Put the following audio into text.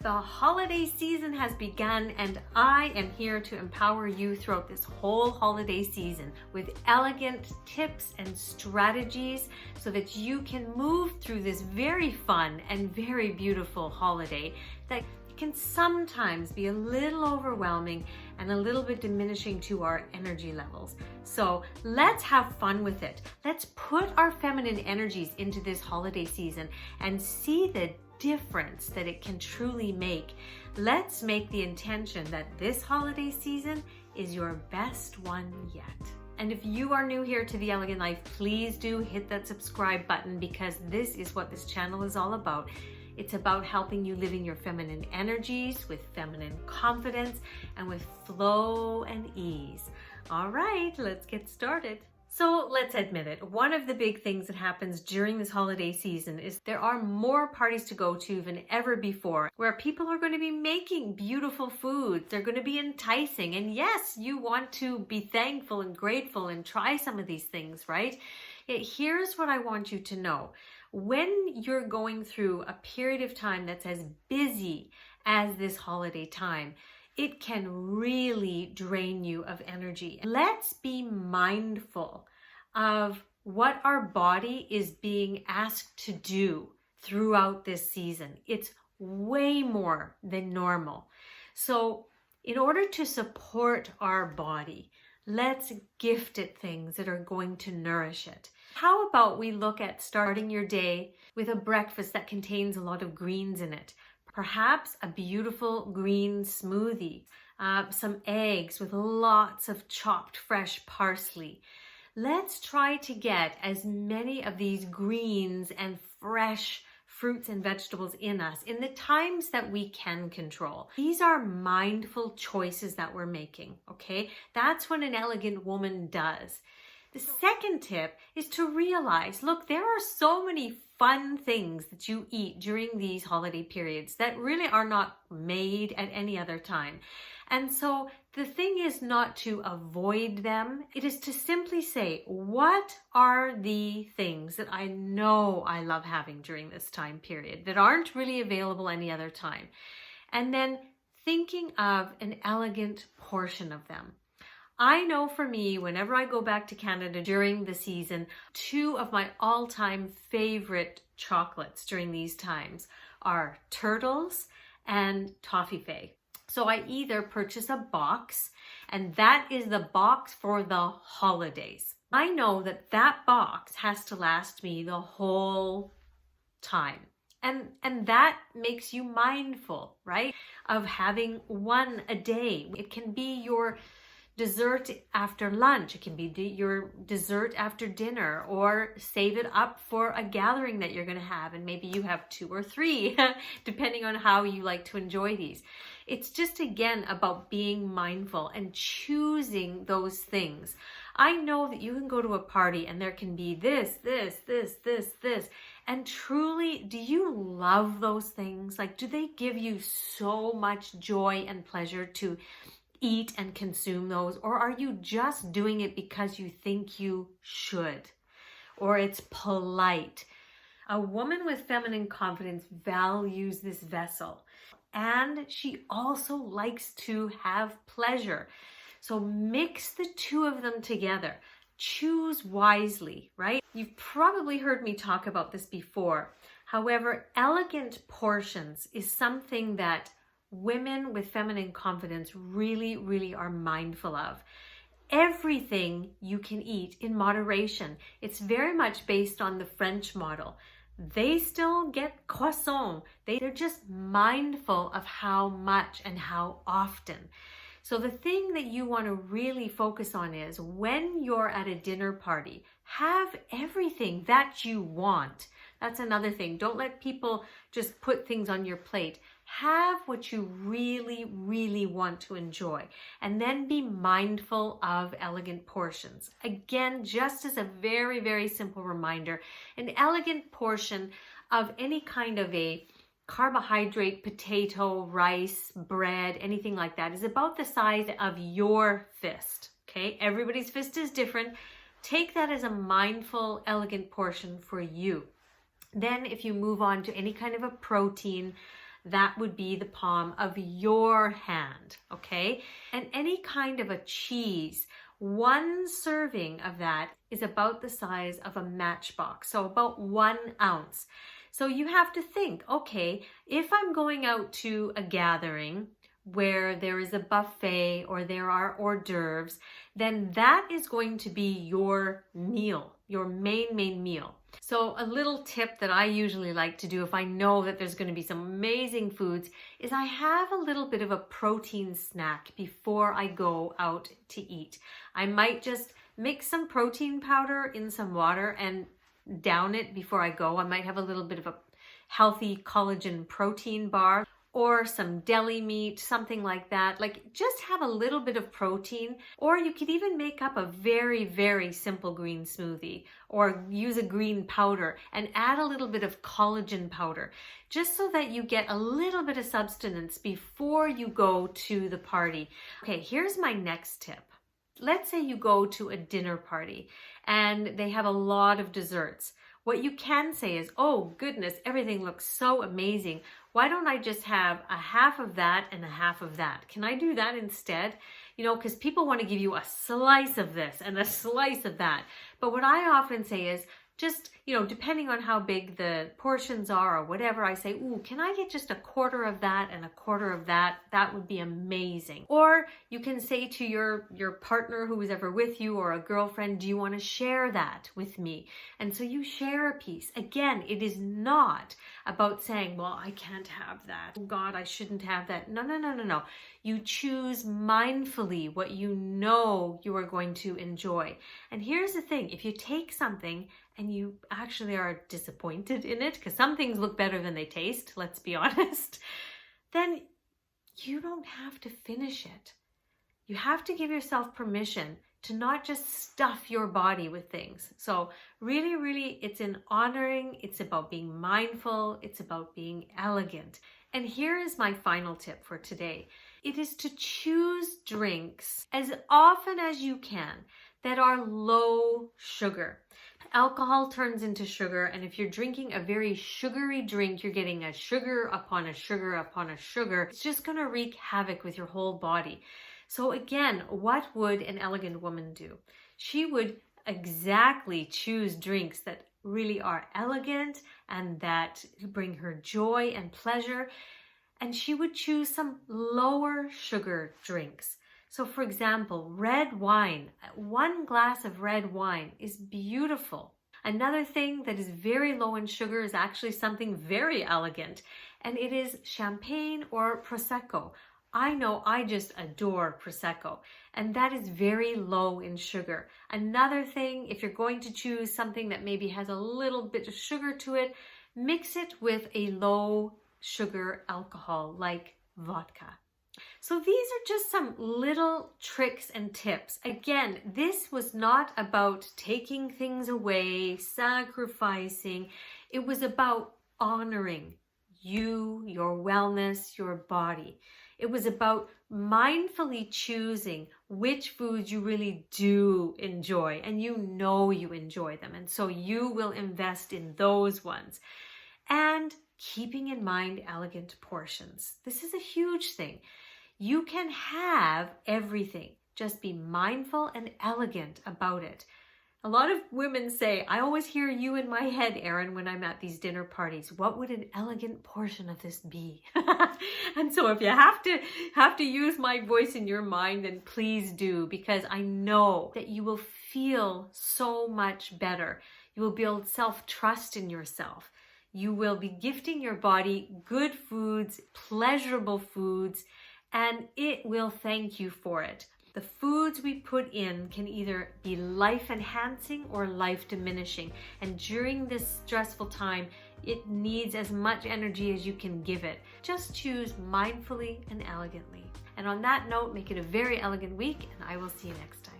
The holiday season has begun, and I am here to empower you throughout this whole holiday season with elegant tips and strategies so that you can move through this very fun and very beautiful holiday that can sometimes be a little overwhelming and a little bit diminishing to our energy levels. So let's have fun with it. Let's put our feminine energies into this holiday season and see the difference that it can truly make. Let's make the intention that this holiday season is your best one yet. And if you are new here to The Elegant Life, please do hit that subscribe button, because this is what this channel is all about. It's about helping you live in your feminine energies with feminine confidence and with flow and ease. All right, let's get started. So let's admit it, one of the big things that happens during this holiday season is there are more parties to go to than ever before, where people are going to be making beautiful foods. They're going to be enticing. And yes, you want to be thankful and grateful and try some of these things, right? Here's what I want you to know. When you're going through a period of time that's as busy as this holiday time, it can really drain you of energy. Let's be mindful of what our body is being asked to do throughout this season. It's way more than normal. So in order to support our body, let's gift it things that are going to nourish it. How about we look at starting your day with a breakfast that contains a lot of greens in it? Perhaps a beautiful green smoothie, some eggs with lots of chopped fresh parsley. Let's try to get as many of these greens and fresh fruits and vegetables in us in the times that we can control. These are mindful choices that we're making, okay? That's what an elegant woman does. The second tip is to realize, look, there are so many fun things that you eat during these holiday periods that really are not made at any other time. And so the thing is not to avoid them. It is to simply say, what are the things that I know I love having during this time period that aren't really available any other time? And then thinking of an elegant portion of them. I know for me, whenever I go back to Canada during the season, two of my all-time favorite chocolates during these times are turtles and toffee. So I either purchase a box, and that is the box for the holidays. I know that that box has to last me the whole time. And that makes you mindful, right? Of having one a day. It can be your dessert after lunch. It can be your dessert after dinner, or save it up for a gathering that you're going to have. And maybe you have 2 or 3, depending on how you like to enjoy these. It's just, again, about being mindful and choosing those things. I know that you can go to a party and there can be this. And truly, do you love those things? Like, do they give you so much joy and pleasure to eat and consume those? Or are you just doing it because you think you should, or it's polite? A woman with feminine confidence values this vessel, and she also likes to have pleasure. So mix the two of them together. Choose wisely, right? You've probably heard me talk about this before. However, elegant portions is something that women with feminine confidence really are mindful of. Everything you can eat in moderation. It's very much based on the French model. They still get croissant. They're just mindful of how much and how often. So the thing that you want to really focus on is, when you're at a dinner party, have everything that you want. That's another thing. Don't let people just put things on your plate. Have what you really want to enjoy, and then be mindful of elegant portions. Again, just as a very simple reminder, an elegant portion of any kind of a carbohydrate, potato, rice, bread, anything like that, is about the size of your fist. Okay, everybody's fist is different. Take that as a mindful, elegant portion for you. Then if you move on to any kind of a protein, that would be the palm of your hand, okay? And any kind of a cheese, one serving of that is about the size of a matchbox, so about 1 ounce. So you have to think, okay, if I'm going out to a gathering where there is a buffet or there are hors d'oeuvres, then that is going to be your meal, your main meal. So a little tip that I usually like to do if I know that there's going to be some amazing foods is I have a little bit of a protein snack before I go out to eat. I might just mix some protein powder in some water and down it before I go. I might have a little bit of a healthy collagen protein bar or some deli meat, something like that. Like just have a little bit of protein, or you could even make up a very simple green smoothie or use a green powder and add a little bit of collagen powder just so that you get a little bit of substance before you go to the party. Okay, here's my next tip. Let's say you go to a dinner party and they have a lot of desserts. What you can say is, oh goodness, everything looks so amazing. Why don't I just have a half of that and a half of that? Can I do that instead? You know, because people want to give you a slice of this and a slice of that. But what I often say is, just, you know, depending on how big the portions are or whatever, I say, ooh, can I get just a quarter of that and a quarter of that? That would be amazing. Or you can say to your partner who is ever with you or a girlfriend, do you want to share that with me? And so you share a piece. Again, it is not about saying, well, I can't have that. Oh God, I shouldn't have that. No. You choose mindfully what you know you are going to enjoy. And here's the thing, if you take something and you actually are disappointed in it, because some things look better than they taste, let's be honest, then you don't have to finish it. You have to give yourself permission to not just stuff your body with things. So really, it's in honoring, it's about being mindful, it's about being elegant. And here is my final tip for today. It is to choose drinks as often as you can that are low sugar. Alcohol turns into sugar, and if you're drinking a very sugary drink, you're getting a sugar upon a sugar upon a sugar. It's just going to wreak havoc with your whole body. So again, what would an elegant woman do? She would exactly choose drinks that really are elegant and that bring her joy and pleasure. And she would choose some lower sugar drinks. So for example, red wine, 1 glass of red wine is beautiful. Another thing that is very low in sugar is actually something very elegant, and it is champagne or Prosecco. I know I just adore Prosecco, and that is very low in sugar. Another thing, if you're going to choose something that maybe has a little bit of sugar to it, mix it with a low sugar alcohol like vodka. So these are just some little tricks and tips. Again, this was not about taking things away, sacrificing. It was about honoring you, your wellness, your body. It was about mindfully choosing which foods you really do enjoy, and you know you enjoy them, and so you will invest in those ones. And keeping in mind elegant portions. This is a huge thing. You can have everything. Just be mindful and elegant about it. A lot of women say, I always hear you in my head, Erin, when I'm at these dinner parties. What would an elegant portion of this be? And so if you have to use my voice in your mind, then please do, because I know that you will feel so much better. You will build self-trust in yourself. You will be gifting your body good foods, pleasurable foods, and it will thank you for it. The foods we put in can either be life-enhancing or life-diminishing. And during this stressful time, it needs as much energy as you can give it. Just choose mindfully and elegantly. And on that note, make it a very elegant week, and I will see you next time.